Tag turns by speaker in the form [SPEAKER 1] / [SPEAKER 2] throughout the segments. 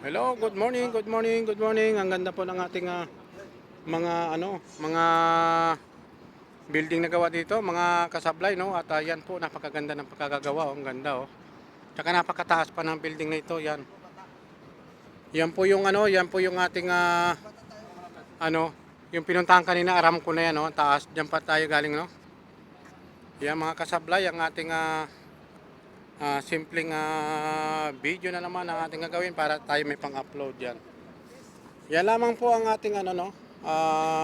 [SPEAKER 1] Hello, good morning, good morning, good morning. Ang ganda po ng ating mga building na gawa dito, mga kasablay, no? At yan po, napakaganda ng pagkakagawa, oh. Ang ganda, oh. Tsaka napakataas pa ng building na ito, yan. Yan po yung yan po yung ating ano, yung pinuntahan kanina, Aramco na yan, no? Taas, diyan pa tayo galing, no? Yan mga kasablay, ang ating simpleng video na naman ang ating gagawin para tayo may pang-upload yan. Yan lamang po ang ating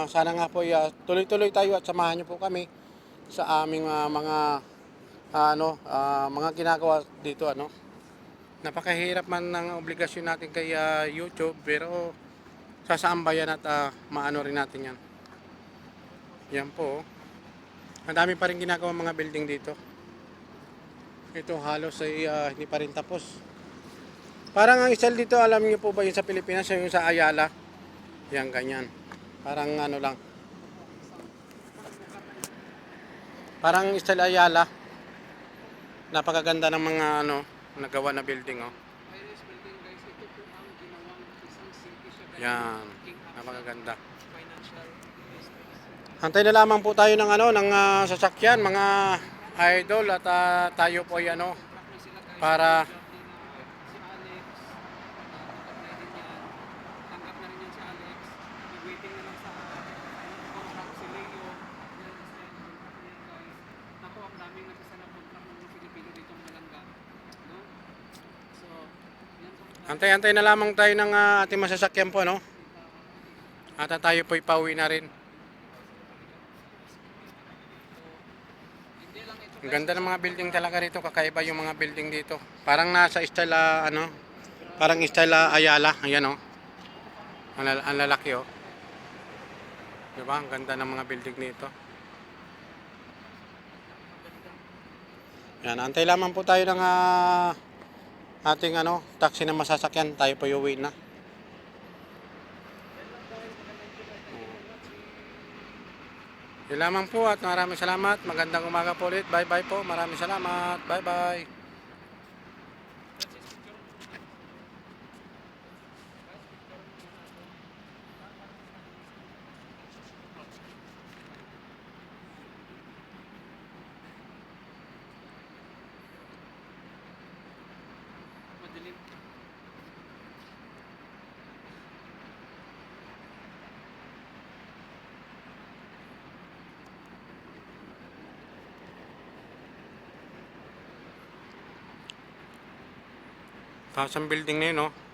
[SPEAKER 1] sana nga po tuloy-tuloy tayo at samahan niyo po kami sa aming mga ginagawa dito Napakahirap man ng obligasyon natin kay YouTube, pero sasaambayan at maano rin natin yan. Yan po. Ang dami pa rin ginagawa mga building dito. Ito halos ay hindi pa rin tapos. Parang ang style dito, alam niyo po ba yung sa Pilipinas, yung sa Ayala? Yan, ganyan. Parang lang. Parang style Ayala. Napakaganda ng mga nagawa na building, oh. Yan, napakaganda. Antay na lamang po tayo ng ng sasakyan, mga idol, at tayo po ay para antay-antay na lamang tayo ng ating masasakyan po, no? At tayo po ipauwi na rin. Ang ganda ng mga building talaga rito, kakaiba yung mga building dito. Parang nasa style parang style Ayala, ayan, oh. Ang lalaki, oh. 'Di ba? Ang ganda ng mga building nito. Yan, antay lamang po tayo ng ating taxi na masasakyan, tayo po uwi na. Yan lamang po at maraming salamat. Magandang umaga po ulit. Bye bye po. Maraming salamat. Bye bye. Taas ang building na yun, no?